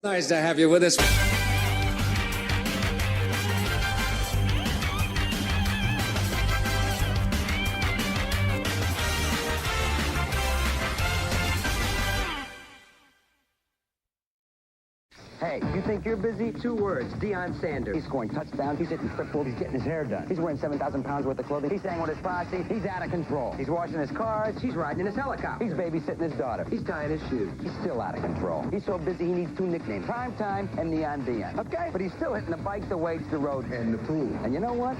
Nice to have you with us. Hey, you think you're busy? 2 words, Deion Sanders. He's scoring touchdowns, he's hitting footballs, he's getting his hair done. He's wearing 7,000 pounds worth of clothing, he's staying with his posse, he's out of control. He's washing his cars, he's riding in his helicopter. He's babysitting his daughter, he's tying his shoes. He's still out of control. He's so busy he needs 2 nicknames, Prime Time and Neon Deion. Okay? But he's still hitting the bike, the weights, the road, and the pool. And you know what?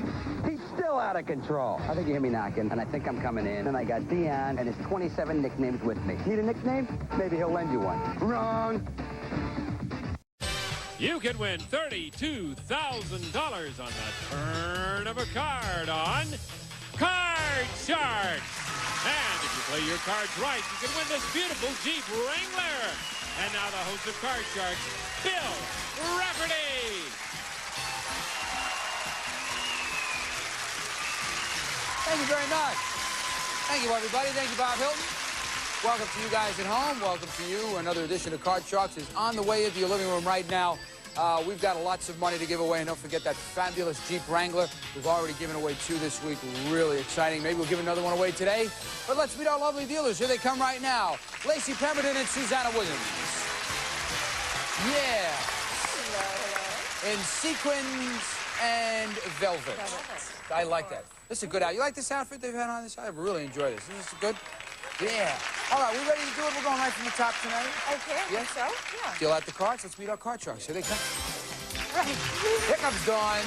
He's still out of control. I think you hear me knocking, and I think I'm coming in, and I got Deion and his 27 nicknames with me. Need a nickname? Maybe he'll lend you one. Wrong! You can win $32,000 on the turn of a card on Card Sharks. And if you play your cards right, you can win this beautiful Jeep Wrangler. And now the host of Card Sharks, Bill Rafferty. Thank you very much. Thank you, everybody. Thank you, Bob Hilton. Welcome to you guys at home. Welcome to you. Another edition of Card Sharks is on the way into your living room right now. We've got lots of money to give away, and don't forget that fabulous Jeep Wrangler. We've already given away 2 this week. Really exciting. Maybe we'll give another one away today. But let's meet our lovely dealers. Here they come right now. Lacey Pemberton and Susanna Williams. Yeah. Hello. In sequins and velvet. I like that. This is a good outfit. You like this outfit they've had on this? I really enjoy this. Is this good? Yeah. All right, we ready to do it? We're going right from the top tonight. Okay, I think so, yeah. Deal out the cards. Let's meet our card sharks. Here they come. Right. Here comes Dawn.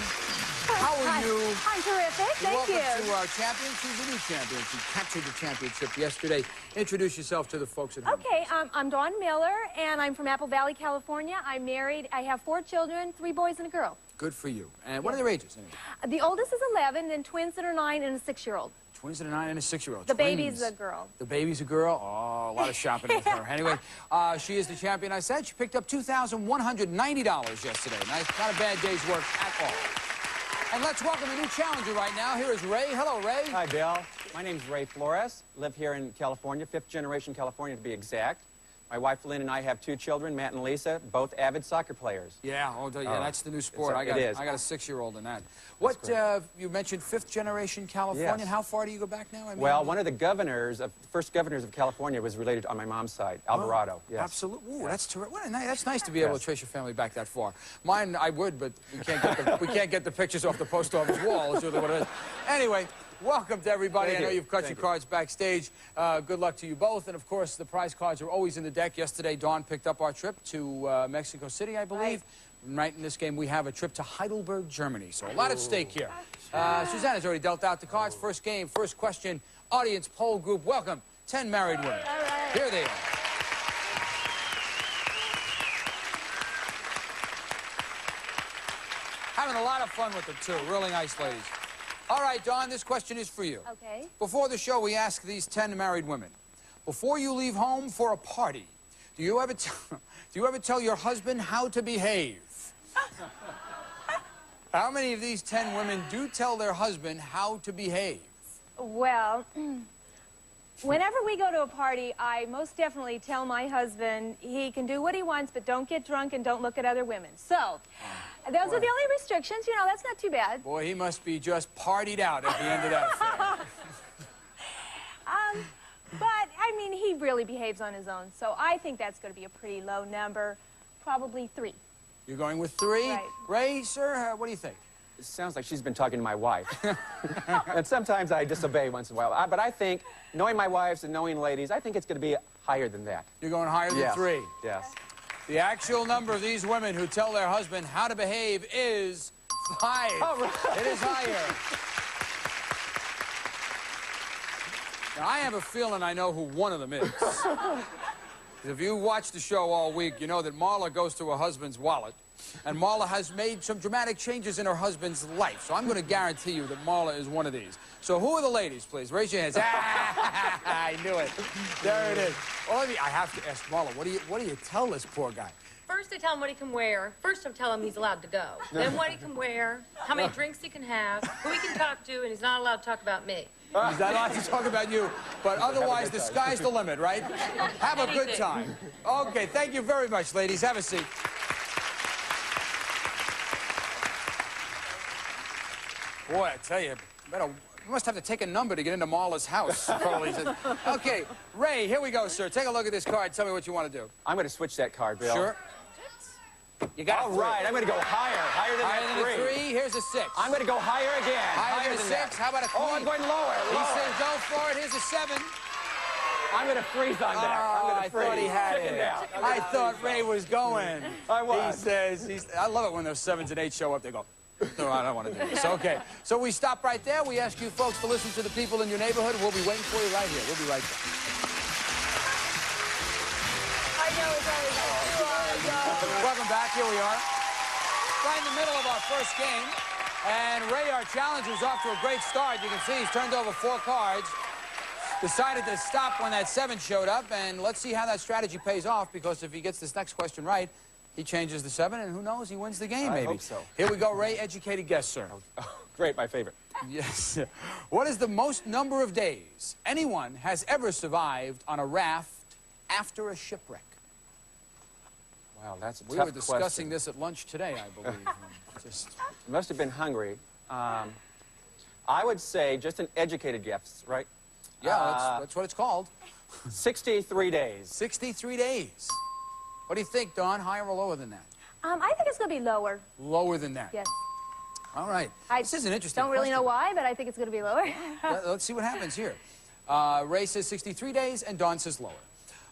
How are you? I'm terrific, thank you. Welcome to our champion. She's a new champion. She captured the championship yesterday. Introduce yourself to the folks at home. Okay, I'm Dawn Miller, and I'm from Apple Valley, California. I'm married. I have 4 children, 3 boys and a girl. Good for you. And what are their ages? The oldest is 11, then twins that are 9, and a 6-year-old. Twins that are 9 and a 6-year-old. The baby's a girl. The baby's a girl? Oh, a lot of shopping with her. Anyway, she is the champion, I said. She picked up $2,190 yesterday. Nice, not a bad day's work at all. And let's welcome a new challenger right now. Here is Ray. Hello, Ray. Hi, Bill. My name's Ray Flores. Live here in California, 5th generation California to be exact. My wife Lynn and I have 2 children, Matt and Lisa, both avid soccer players. Yeah, that's the new sport. I got a 6-year-old in that. What, you mentioned 5th generation California. Yes. How far do you go back now? I mean, well, one of the first governors of California was related on my mom's side, Alvarado. Yes. Absolutely. Ooh, that's terrific. That's nice to be able to trace your family back that far. Mine, I would, but we can't get the pictures off the post office wall. Is really what it is. Anyway. Welcome to everybody. I know you've cut your cards backstage. Good luck to you both. And, of course, the prize cards are always in the deck. Yesterday, Dawn picked up our trip to Mexico City, I believe. Right in this game, we have a trip to Heidelberg, Germany. So a lot at stake here. Susanna's already dealt out the cards. First game, first question, audience poll group. Welcome, 10 married women. All right. Here they are. Having a lot of fun with them, too. Really nice ladies. All right, Dawn, this question is for you. Okay. Before the show, we ask these 10 married women, before you leave home for a party, do you ever tell your husband how to behave? How many of these 10 women do tell their husband how to behave? Well, whenever we go to a party, I most definitely tell my husband he can do what he wants, but don't get drunk and don't look at other women. So, those are the only restrictions. You know, that's not too bad. Boy, he must be just partied out at the end of that affair. But, I mean, he really behaves on his own, so I think that's going to be a pretty low number, probably 3. You're going with 3? Right. Ray, sir, what do you think? It sounds like she's been talking to my wife. And sometimes I disobey once in a while. But I think, knowing my wives and knowing ladies, I think it's going to be higher than that. You're going higher than 3? Yes. The actual number of these women who tell their husband how to behave is 5. Oh, right. It is higher. Now, I have a feeling I know who one of them is. If you watch the show all week, you know that Marla goes through her husband's wallet, and Marla has made some dramatic changes in her husband's life. So I'm going to guarantee you that Marla is one of these. So who are the ladies, please? Raise your hands. I knew it. There it is. Well, I have to ask Marla, what do you tell this poor guy? First, I tell him what he can wear. First, I tell him he's allowed to go. Then what he can wear, how many drinks he can have, who he can talk to, and he's not allowed to talk about me. He's not allowed to talk about you, but otherwise the sky's the limit, right? Have a good time. Okay, thank you very much, ladies. Have a seat. Boy, I tell you, you must have to take a number to get into Marla's house. Probably. Okay, Ray, here we go, sir. Take a look at this card. Tell me what you want to do. I'm going to switch that card, Bill. Sure. You got All right, I'm going to go higher. Higher than Higher than a 3. Here's a 6. I'm going to go higher again. Higher than a 6. That. How about a 3? Oh, I'm going lower. He says go for it. Here's a 7. I'm going to freeze on that. I'm going to freeze. I thought he had Chicken it. down. I thought Ray was going. I was. He says, I love it when those 7s and 8s show up. They go, no, I don't want to do this. Okay, so we stop right there. We ask you folks to listen to the people in your neighborhood. We'll be waiting for you right here. We'll be right back. I know it's always Welcome back. Here we are. Right in the middle of our first game. And Ray, our challenger, is off to a great start. You can see he's turned over 4 cards. Decided to stop when that 7 showed up. And let's see how that strategy pays off, because if he gets this next question right, he changes the 7, and who knows, he wins the game, maybe. I hope so. Here we go, Ray, educated guess, sir. Oh, great, my favorite. Yes. What is the most number of days anyone has ever survived on a raft after a shipwreck? Wow, that's a tough We were discussing question. this at lunch today, I believe. Just... You must have been hungry. I would say, just an educated guess, right? Yeah, that's what it's called. 63 days. 63 days. What do you think, Dawn? Higher or lower than that? I think it's going to be lower. Lower than that? Yes. All right. This is an interesting Don't really know question. why, but I think it's going to be lower. Let's see what happens here. Ray says 63 days, and Dawn says lower.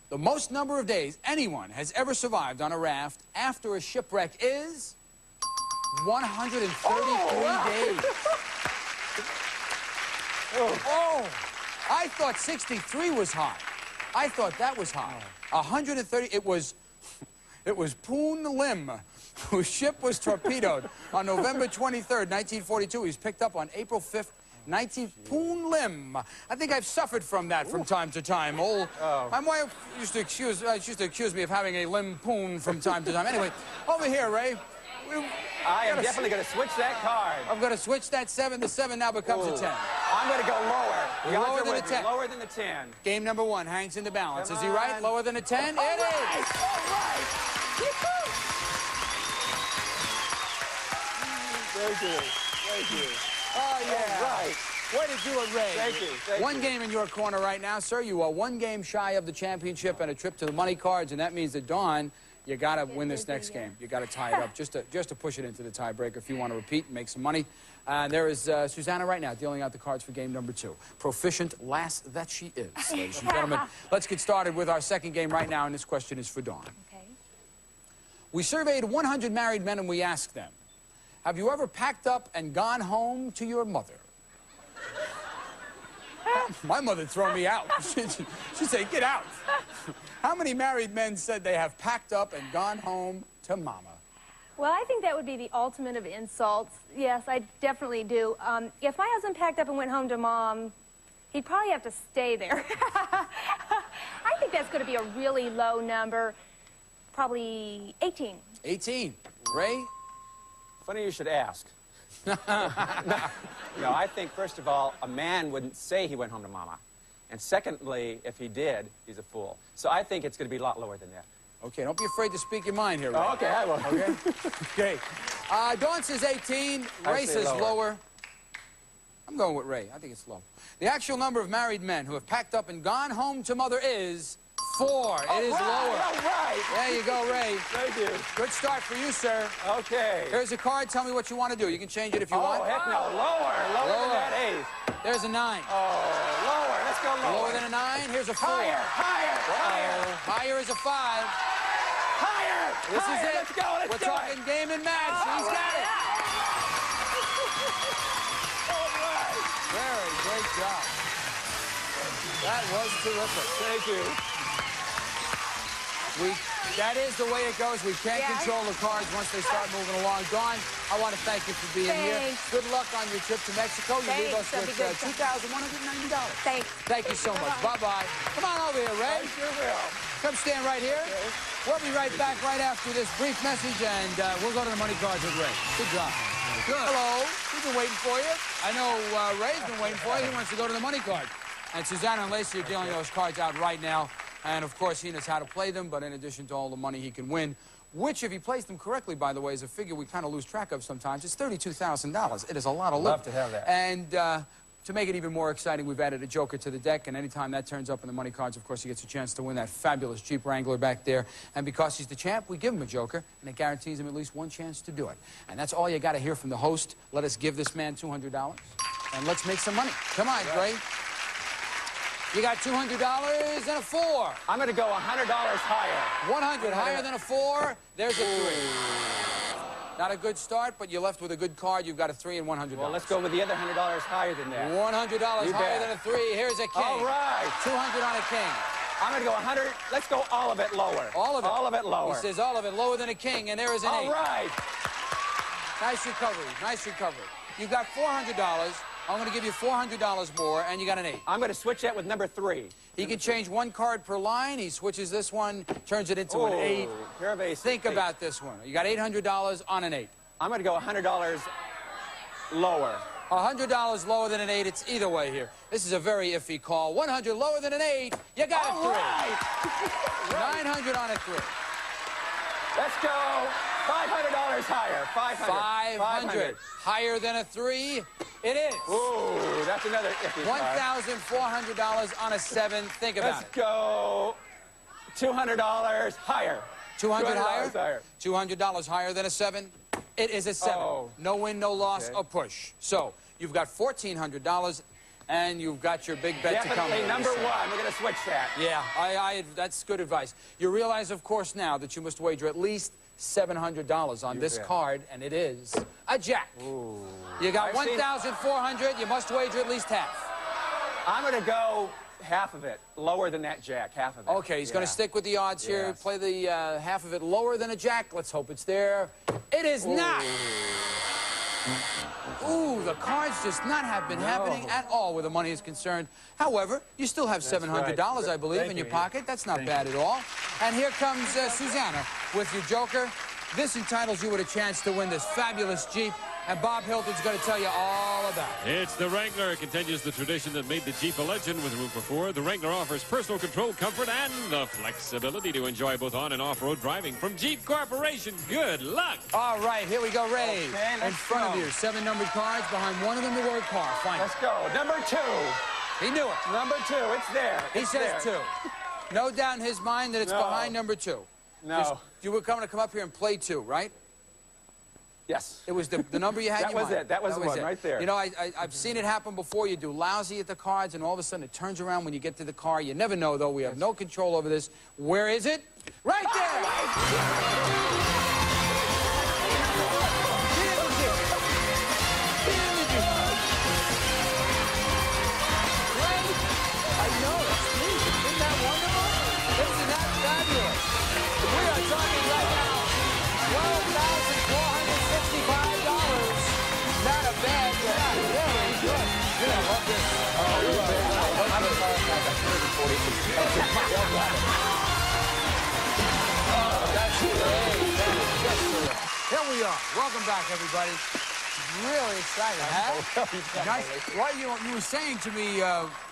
The most number of days anyone has ever survived on a raft after a shipwreck is 133 days. Oh, I thought 63 was high. I thought that was high. 130, it was Poon Lim, whose ship was torpedoed on November 23rd, 1942. He was picked up on April 5th, Poon Lim. I think I've suffered from that from time to time. My wife used to accuse me of having a limb poon from time to time. Anyway, over here, Ray. I am definitely going to switch that card. I'm going to switch that 7. The 7 now becomes a 10. I'm going to go lower. Lower than a 10. Lower than the 10. Game number 1 hangs in the balance. Come Is he right? on. Lower than a 10? It is. All right. Thank you. Thank you. Oh, yeah. All right. Way to do it, Ray. Thank you. Thank One you. game in your corner right now, sir. You are 1 game shy of the championship and a trip to the money cards, and that means that Dawn, you got to win this next game. You got to tie it up just to push it into the tiebreaker if you want to repeat and make some money. There is Susanna right now dealing out the cards for game number 2. Proficient lass that she is, ladies and gentlemen. Let's get started with our second game right now, and this question is for Dawn. Okay. We surveyed 100 married men, and we asked them, have you ever packed up and gone home to your mother? My mother'd throw me out. She'd say, get out. How many married men said they have packed up and gone home to mama? Well, I think that would be the ultimate of insults. Yes, I definitely do. If my husband packed up and went home to Mom, he'd probably have to stay there. I think that's going to be a really low number. Probably 18. 18. Ray? Funny you should ask. No, I think, first of all, a man wouldn't say he went home to Mama. And secondly, if he did, he's a fool. So I think it's going to be a lot lower than that. Okay, don't be afraid to speak your mind here, Ray. Oh, okay, I will. Okay? Okay. Dawn says 18. Ray says lower. I'm going with Ray. I think it's low. The actual number of married men who have packed up and gone home to mother is 4. It is lower. All right. There you go, Ray. Thank you. Good start for you, sir. Okay. Here's a card. Tell me what you want to do. You can change it if you want. Oh, heck no. Lower than that 8. There's a 9. Oh, lower. Let's go lower. Lower than a 9. Here's a 4. Higher. Higher is a 5. Higher. This is it. Let's go. We're talking game and match. He's got it. All right. Very great job. That was terrific. Thank you. That is the way it goes. We can't control the cards once they start moving along. Dawn, I want to thank you for being here. Good luck on your trip to Mexico. You leave us with $2,190. Thanks. Thank you so much. Bye-bye. Come on over here, Ray. I sure will. Come stand right here. We'll be right back right after this brief message, and we'll go to the money cards with Ray. Good job. Good. Hello. We've been waiting for you. I know Ray's been waiting for you. He wants to go to the money card. And Susanna and Lacey are dealing those cards out right now. And, of course, he knows how to play them, but in addition to all the money he can win, which, if you place them correctly, by the way, is a figure we kind of lose track of sometimes. It's $32,000. It is a lot of loot. Love to have that. And to make it even more exciting, we've added a joker to the deck, and anytime that turns up in the money cards, of course, he gets a chance to win that fabulous Jeep Wrangler back there. And because he's the champ, we give him a joker, and it guarantees him at least one chance to do it. And that's all you got to hear from the host. Let us give this man $200, and let's make some money. Come on, Ray. You got $200 and a 4. I'm going to go $100 higher. 100 higher than a 4. There's a 3. Not a good start, but you're left with a good card. You've got a 3 and $100. Well, let's go with the other $100 higher than that. $100 higher than a 3. Here's a king. All right. 200 on a king. I'm going to go 100. Let's go all of it lower. All of it? All of it lower. He says all of it lower than a king, and there is an 8. All right. Nice recovery. Nice recovery. You've got $400. I'm going to give you $400 more, and you got an 8. I'm going to switch that with number 3. He can change one card per line. He switches this one, turns it into an 8. Pair of aces. Think about this one. You got $800 on an 8. I'm going to go $100 lower. $100 lower than an 8. It's either way here. This is a very iffy call. 100 lower than an 8. You got a 3. Right. 900 on a 3. Let's go $500 higher. 500. Higher than a 3. It is. Ooh, that's another iffy card. $1,400 on a 7. Think about Let's it. go $200 higher. 200 higher? higher. $200 higher than a 7. It is a 7. Oh. No win, no loss, Okay. a push. So you've got $1,400, and you've got your big bet to come. Definitely number 1. We're going to switch that. Yeah, that's good advice. You realize, of course, now that you must wager at least $700 on this card, and it is a jack. Ooh. You got $1,400. You must wager at least half. I'm going to go half of it, lower than that jack, half of it. Okay, he's going to stick with the odds here. Yes. Play the half of it lower than a jack. Let's hope it's there. It is not. Ooh, the cards just not have been happening at all where the money is concerned. However, you still have $700, I believe, in your pocket. That's not bad at all. And here comes Susanna with your joker. This entitles you with a chance to win this fabulous Jeep. And Bob Hilton's going to tell you all about it. It's the Wrangler. It continues the tradition that made the Jeep a legend with room for 4. The Wrangler offers personal control, comfort, and the flexibility to enjoy both on and off-road driving from Jeep Corporation. Good luck. All right, here we go, Ray. Okay, in front of you, 7 numbered cards. Behind one of them, the word car. Find Let's go. Number 2. He knew it. Number 2. It's there. He It's says there. 2. No doubt in his mind that it's behind number 2. No. You were going to come up here and play 2, right? Yes. It was the number you had in your mind. That was the one right there. You know, I've seen it happen before. You do lousy at the cards, and all of a sudden it turns around when you get to the car. You never know, though. We have no control over this. Where is it? Right there! I know, it's neat. Isn't that wonderful? Isn't that fabulous? We are talking right now $12,465. Not a bad job. Very good. I love this. That's great. That is just terrific. Here we are. Welcome back, everybody. Really excited, huh? Nice. Well, you were saying to me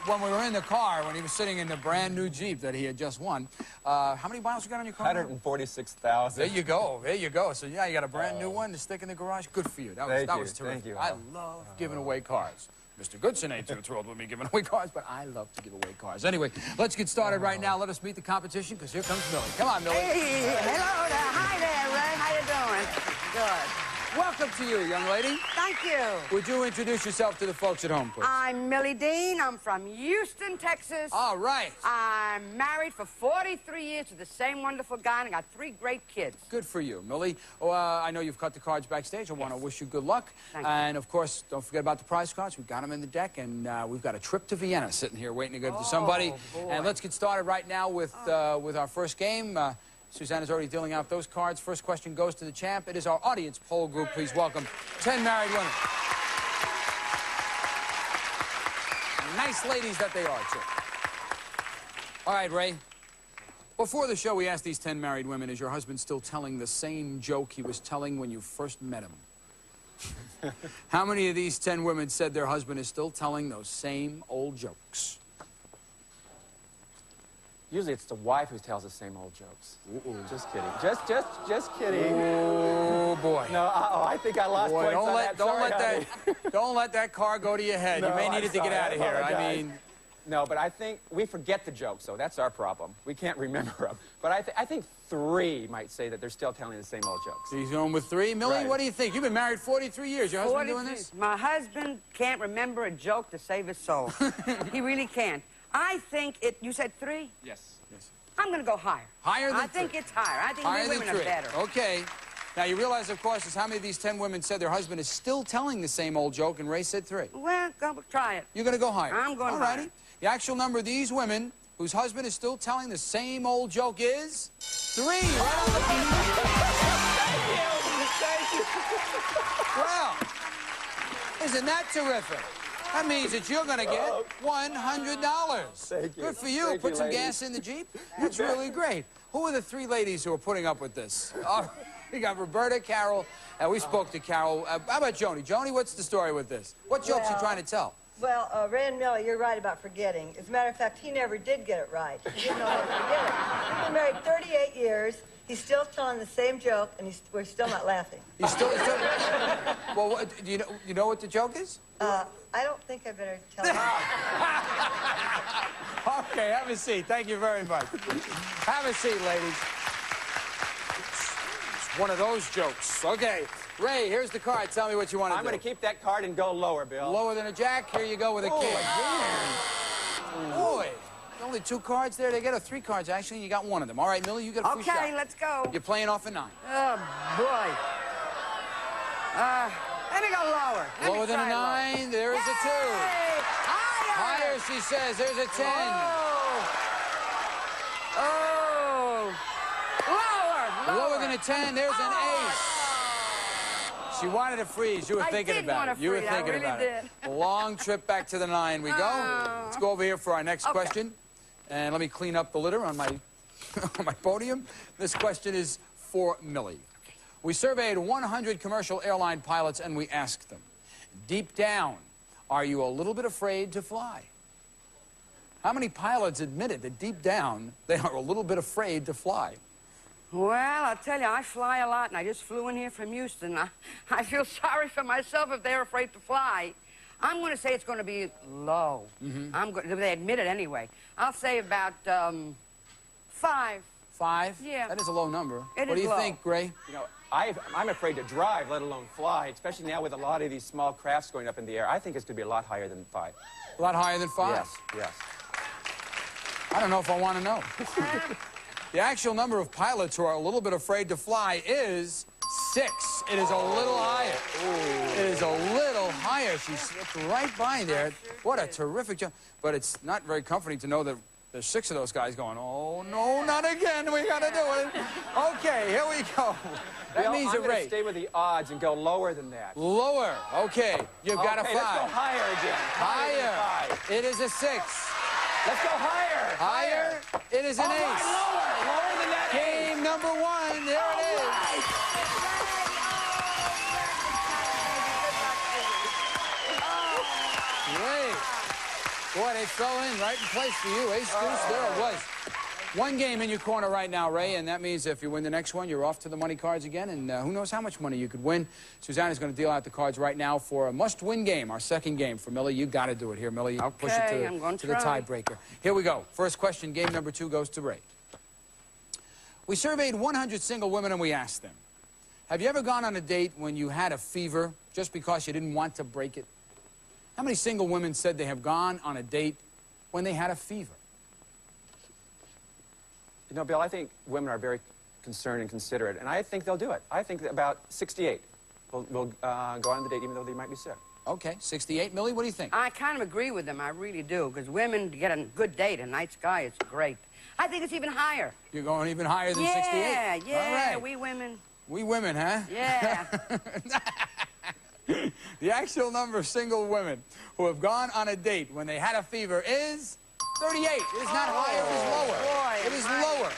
when we were in the car, when he was sitting in the brand new Jeep that he had just won, how many miles you got on your car? 146,000. There you go. There you go. So, yeah, you got a brand new one to stick in the garage. Good for you. That was terrific. Thank you. I love giving away cars. Mr. Goodson ain't too thrilled with me giving away cars, but I love to give away cars. Anyway, let's get started right now. Let us meet the competition, because here comes Millie. Come on, Millie. Hey, hello there. Hi there, Ray. How you doing? Good. Welcome to you, young lady. Thank you. Would you introduce yourself to the folks at home, please? I'm Millie Dean. I'm from Houston, Texas. All right. I'm married for 43 years to the same wonderful guy, and I got 3 great kids. Good for you, Millie. I know you've cut the cards backstage. I want to wish you good luck. Thank you. And, of course, don't forget about the prize cards. We've got them in the deck, and we've got a trip to Vienna sitting here waiting to go to somebody. Boy. And let's get started right now with our first game. Susanna's already dealing out those cards. First question goes to the champ. It is our audience poll group. Please welcome 10 married women. Nice ladies that they are, too. All right, Ray. Before the show, we asked these 10 married women, is your husband still telling the same joke he was telling when you first met him? How many of these 10 women said their husband is still telling those same old jokes? Usually it's the wife who tells the same old jokes. Just kidding. Just kidding. Oh, boy. No, I think I lost points on that. Don't let that car go to your head. No, you may need it to get out of here. I mean... No, but I think we forget the jokes, so that's our problem. We can't remember them. But I think 3 might say that they're still telling the same old jokes. He's going with 3. Millie, Right. what do you think? You've been married 43 years. Your husband doing this? My husband can't remember a joke to save his soul. He really can't. I think you said 3? Yes. I'm going to go higher. Higher than 3? I think it's higher. I think higher women than 3. are better. Okay. Now, you realize, of course, is how many of these 10 women said their husband is still telling the same old joke, and Ray said 3. Well, try it. You're going to go higher? I'm going All higher. righty. The actual number of these women whose husband is still telling the same old joke is 3. Right on the Thank you. Well, isn't that terrific? That means that you're going to get $100. Thank you. Good for you. Thank Put you, some ladies. gas in the Jeep. That's really great. Who are the 3 ladies who are putting up with this? We got Roberta, Carol, and we spoke to Carol. How about Joni? Joni, what's the story with this? What jokes are you trying to tell? Well, Ray and Millie, you're right about forgetting. As a matter of fact, he never did get it right. He didn't know how to forget it. We've been married 38 years. He's still telling the same joke, and we're still not laughing. He's still... Well, do you know what the joke is? I don't think I better tell you. Okay, have a seat. Thank you very much. Have a seat, ladies. It's one of those jokes. Okay. Ray, here's the card. Tell me what you want to do. I'm going to keep that card and go lower, Bill. Lower than a jack? Here you go with a king. Boy, only 2 cards there. They get 3 cards, actually, and you got 1 of them. All right, Millie, you got a free shot. Okay, let's go. You're playing off a 9. Oh, boy. Let me go lower. Lower than a 9. There is a 2. Higher, she says. There's a 10. Oh. Lower than a 10. There's an ace. She wanted to freeze. You were thinking about it. You were thinking about it. A long trip back to the 9 we go. Let's go over here for our next question. And let me clean up the litter on my on my podium. This question is for Millie. We surveyed 100 commercial airline pilots and we asked them, deep down, are you a little bit afraid to fly? How many pilots admitted that deep down they are a little bit afraid to fly? Well, I'll tell you, I fly a lot, and I just flew in here from Houston. I feel sorry for myself if they're afraid to fly. I'm going to say it's going to be low. They admit it anyway. I'll say about 5. 5? Yeah. That is a low number. It what do is you low. think, Gray? You know, I'm afraid to drive, let alone fly, especially now with a lot of these small crafts going up in the air. I think it's going to be a lot higher than 5. A lot higher than 5? Yes. I don't know if I want to know. The actual number of pilots who are a little bit afraid to fly is 6. It is a little higher. It is a little higher. She slipped right by there. What a terrific job. But it's not very comforting to know that there's 6 of those guys going, oh, no, not again. We got to do it. Okay, here we go. That means I'm a going to rate. stay with the odds and go lower than that. Lower. Okay, you've got a 5. Let's go higher again. Higher. Higher. It is a 6. Let's go higher. Higher. It is an ace. Lower than that. Game number 1. There it is. Great. Boy, they fell in right in place for you. Ace deuce, there it was. 1 game in your corner right now, Ray, and that means if you win the next one, you're off to the money cards again, and who knows how much money you could win. Susanna's going to deal out the cards right now for a must-win game, our 2nd game for Millie. You got to do it here, Millie. You push it to the tiebreaker. Here we go. First question, game number 2 goes to Ray. We surveyed 100 single women and we asked them, have you ever gone on a date when you had a fever just because you didn't want to break it? How many single women said they have gone on a date when they had a fever? You know, Bill, I think women are very concerned and considerate, and I think they'll do it. I think that about 68 will go on the date even though they might be sick. Okay, 68. Millie, what do you think? I kind of agree with them. I really do, because women get a good date, a night sky, it's great. I think it's even higher. You're going even higher than 68? Yeah, All right. we women. We women, huh? Yeah. The actual number of single women who have gone on a date when they had a fever is 38. It is not higher, it is lower. Boy, it is lower.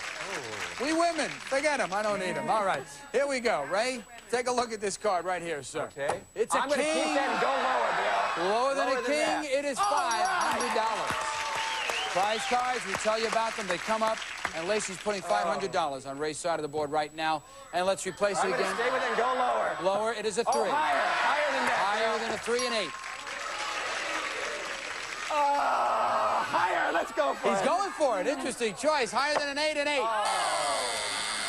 We women, forget them. I don't need them. All right, here we go. Ray, take a look at this card right here, sir. Okay. It's a I'm going to king. keep that and go lower, Bill. Lower than a king, it is $500. Prize cards, we tell you about them. They come up, and Lacey's putting $500 on Ray's side of the board right now. And let's replace it I'm again. going to stay with it and go lower. Lower, it is a 3. Oh, higher. Higher than that. Higher than a 3 and 8. Higher. Let's go for it. He's going for it. Interesting choice. Higher than an 8 and 8.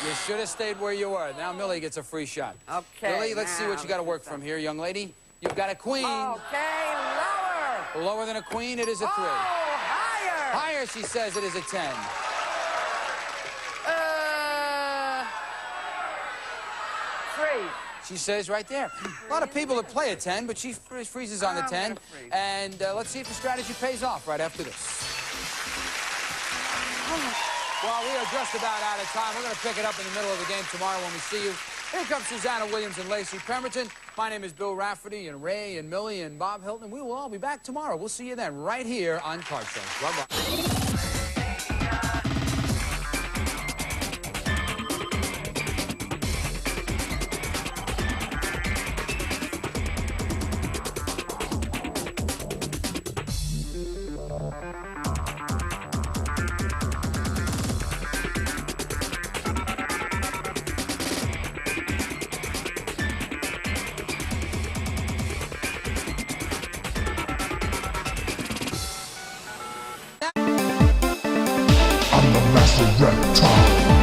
You should have stayed where you were. Now Millie gets a free shot. Okay. Millie, let's see what you got to work from here, young lady. You've got a queen. Okay, lower. Lower than a queen, it is a 3. Oh, higher. Higher, she says, it is a 10. 3. She says right there. A lot of people that play a 10, but she freezes on the 10. And let's see if the strategy pays off right after this. Well, we are just about out of time. We're going to pick it up in the middle of the game tomorrow when we see you. Here comes Susanna Williams and Lacey Pemberton. My name is Bill Rafferty, and Ray and Millie and Bob Hilton. We will all be back tomorrow. We'll see you then right here on Card Sharks. Bye-bye. I'm the master reptile.